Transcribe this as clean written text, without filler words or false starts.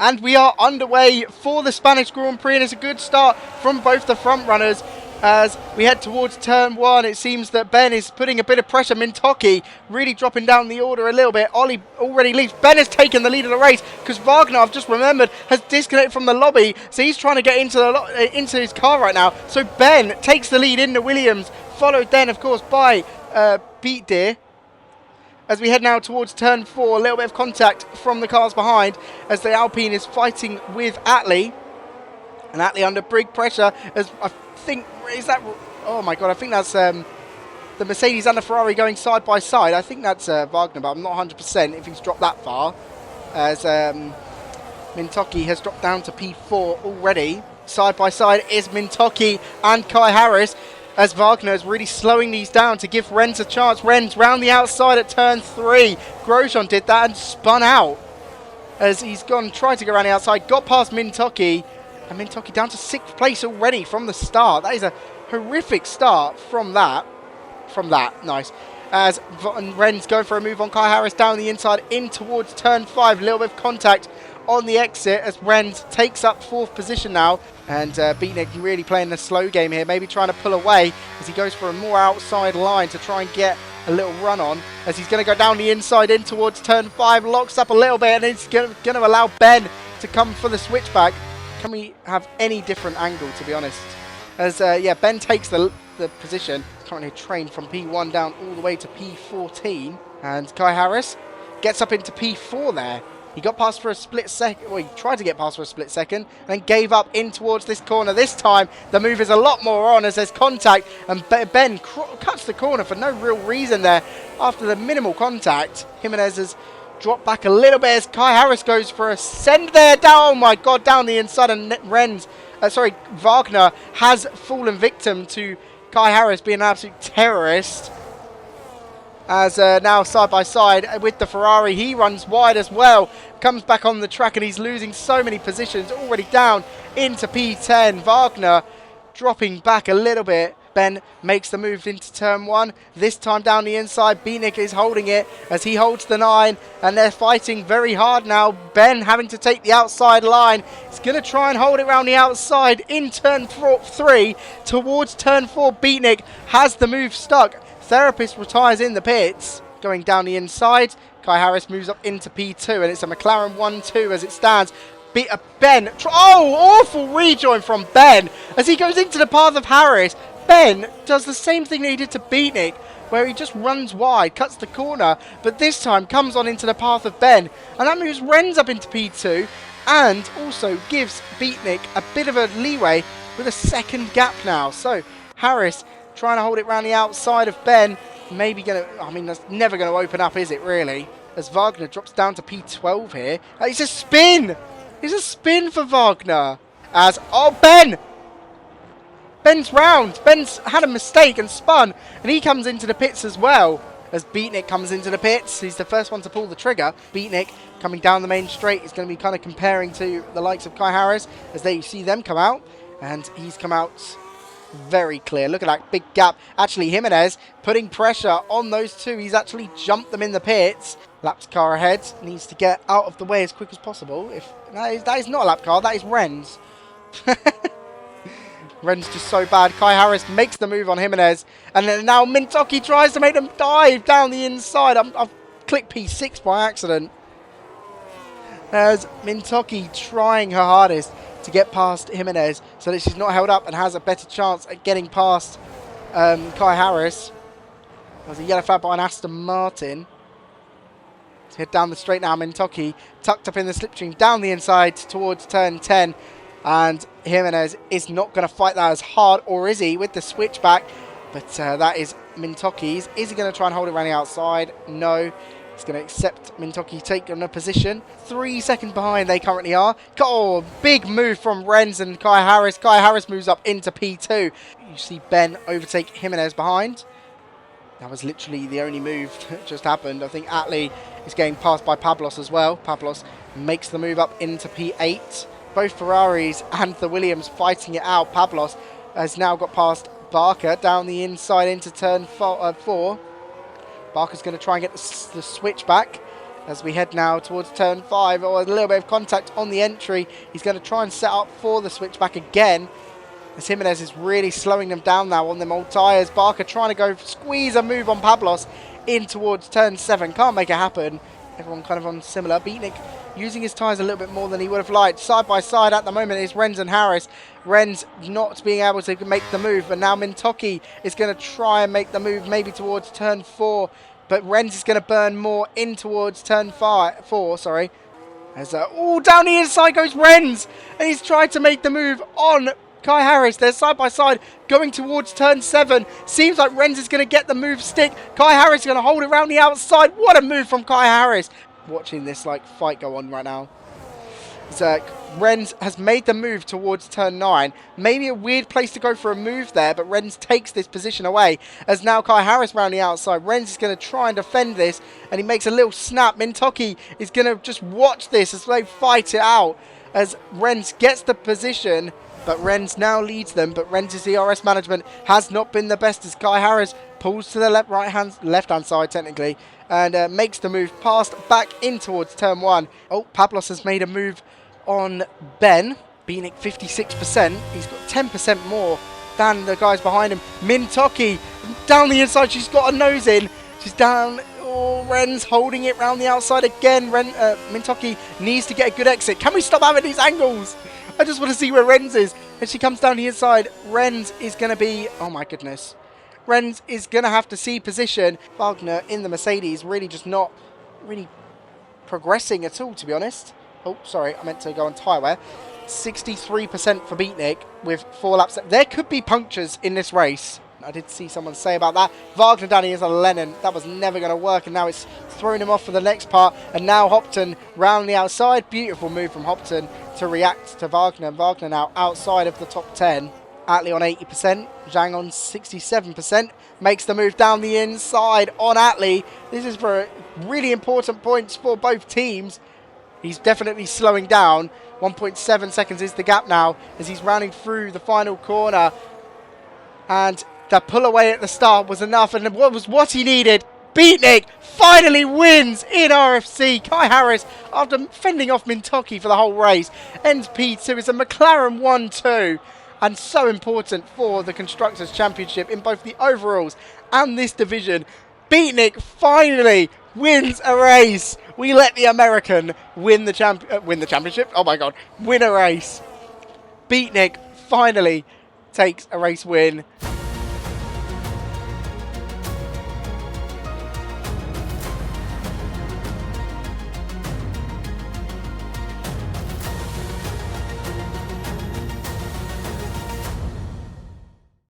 And we are underway for the Spanish Grand Prix, and it's a good start from both the front runners. As we head towards turn one, it seems that Ben is putting a bit of pressure. Mintoki really dropping down the order a little bit. Ollie already leaves. Ben has taken the lead of the race because Wagner, I've just remembered, has disconnected from the lobby. So he's trying to get into his car right now. So Ben takes the lead in the Williams, followed then, of course, by Beat Deer. As we head now towards turn four, a little bit of contact from the cars behind as the Alpine is fighting with Atlee. And Atlee under big pressure as I think, is that, oh my god, I think that's the Mercedes and the Ferrari going side by side. I think that's Wagner, but I'm not 100% if he's dropped that far. As Mintoki has dropped down to P4 already. Side by side is Mintoki and Kai Harris, as Wagner is really slowing these down to give Renz a chance. Renz round the outside at turn 3. Grosjean did that and spun out as he's tried to go around the outside, got past Mintoki, and Mintoki down to 6th place already from the start. That is a horrific start from that. Nice. As Renz going for a move on Kai Harris down the inside in towards turn 5. A little bit of contact on the exit as Renz takes up 4th position now. And Beatnik really playing the slow game here, maybe trying to pull away as he goes for a more outside line to try and get a little run on. As he's going to go down the inside in towards turn 5, locks up a little bit, and it's going to allow Ben to come for the switchback. Can we have any different angle, to be honest? As, yeah, Ben takes the position. He's currently trained from P1 down all the way to P14. And Kai Harris gets up into P4 there. He got past for a split second, well, he tried to get past for a split second, and then gave up in towards this corner. This time, the move is a lot more on as there's contact, and Ben cuts the corner for no real reason there. After the minimal contact, Jimenez has dropped back a little bit as Kai Harris goes for a send there. Down, oh my god, down the inside, and Wagner has fallen victim to Kai Harris being an absolute terrorist. As now side by side with the Ferrari, he runs wide as well, comes back on the track, and he's losing so many positions, already down into P10. Wagner dropping back a little bit. Ben makes the move into turn 1, this time down the inside. Beatnik is holding it as he holds the 9, and they're fighting very hard now. Ben having to take the outside line. He's going to try and hold it around the outside in turn 3 towards turn 4. Beatnik has the move stuck. Therapist retires in the pits, going down the inside. Kai Harris moves up into P2, and it's a McLaren 1-2 as it stands. Ben, awful rejoin from Ben as he goes into the path of Harris. Ben does the same thing that he did to Beatnik, where he just runs wide, cuts the corner, but this time comes on into the path of Ben, and that moves Renz up into P2, and also gives Beatnik a bit of a leeway with a second gap now. So Harris trying to hold it around the outside of Ben. Maybe going to, I mean, that's never going to open up, is it really? As Wagner drops down to P12 here. It's a spin! It's a spin for Wagner. As, oh, Ben's round. Ben's had a mistake and spun, and he comes into the pits as well. As Beatnik comes into the pits, he's the first one to pull the trigger. Beatnik coming down the main straight is going to be kind of comparing to the likes of Kai Harris as they see them come out, and he's come out very clear. Look at that big gap. Actually, Jimenez putting pressure on those two. He's actually jumped them in the pits. Laps car ahead needs to get out of the way as quick as possible. If that is not a lap car, that is Renz. Renz just so bad. Kai Harris makes the move on Jimenez, and then now Mintoki tries to make them dive down the inside. I've clicked P6 by accident. As Mintoki trying her hardest to get past Jimenez so that she's not held up and has a better chance at getting past Kai Harris. There's a yellow flag by an Aston Martin. Let's head down the straight now. Mintoki tucked up in the slipstream down the inside towards turn 10, and Jimenez is not going to fight that as hard, or is he, with the switchback? But that is Mintoki's. Is he going to try and hold it around the outside? No. He's going to accept Mintoki taking a position. 3 seconds behind they currently are. Oh, big move from Renz and Kai Harris. Kai Harris moves up into P2. You see Ben overtake Jimenez behind. That was literally the only move that just happened. I think Atlee is getting passed by Pablos as well. Pablos makes the move up into P8. Both Ferraris and the Williams fighting it out. Pablos has now got past Barker down the inside into turn 4. Barker's going to try and get the switch back as we head now towards turn 5. Or a little bit of contact on the entry. He's going to try and set up for the switchback again, as Jimenez is really slowing them down now on them old tyres. Barker trying to go squeeze a move on Pablos in towards turn 7. Can't make it happen. Everyone kind of on similar. Beatnik using his tyres a little bit more than he would have liked. Side by side at the moment is Renz and Harris. Renz not being able to make the move, but now Mintoki is going to try and make the move maybe towards turn 4. But Renz is going to burn more in towards turn 4. Sorry. As down the inside goes Renz, and he's tried to make the move on Kai Harris. They're side by side going towards turn 7. Seems like Renz is going to get the move stick. Kai Harris is going to hold it around the outside. What a move from Kai Harris. Watching this fight go on right now. Renz has made the move towards turn 9. Maybe a weird place to go for a move there, but Renz takes this position away as now Kai Harris around the outside. Renz is going to try and defend this, and he makes a little snap. Mintoki is going to just watch this as they fight it out as Renz gets the position. But Renz now leads them, but Renz's ERS management has not been the best as Kai Harris pulls to the left-hand side technically, and makes the move past back in towards turn 1. Oh, Pablos has made a move on Ben. Beanick 56%. He's got 10% more than the guys behind him. Mintoki down the inside. She's got a nose in. She's down. Oh, Renz holding it round the outside again. Mintoki needs to get a good exit. Can we stop having these angles? I just want to see where Renz is. As she comes down the inside, Renz is going to be... Oh my goodness. Renz is going to have to see position. Wagner in the Mercedes really just not really progressing at all, to be honest. Oh, sorry. I meant to go on tyre wear. 63% for Beatnik with 4 laps. There could be punctures in this race. I did see someone say about that. Wagner down here is a Lennon. That was never going to work, and now it's thrown him off for the next part. And now Hopton round the outside. Beautiful move from Hopton to react to Wagner. Wagner now outside of the top 10. Atlee on 80%. Zhang on 67%. Makes the move down the inside on Atlee. This is for really important points for both teams. He's definitely slowing down. 1.7 seconds is the gap now as he's rounding through the final corner. And the pull away at the start was enough, and what he needed. Beatnik finally wins in RFC. Kai Harris, after fending off Mintoki for the whole race, ends P2. It's a McLaren 1-2, and so important for the Constructors Championship in both the overalls and this division. Beatnik finally wins a race. We let the American win the championship. Oh my God, win a race. Beatnik finally takes a race win.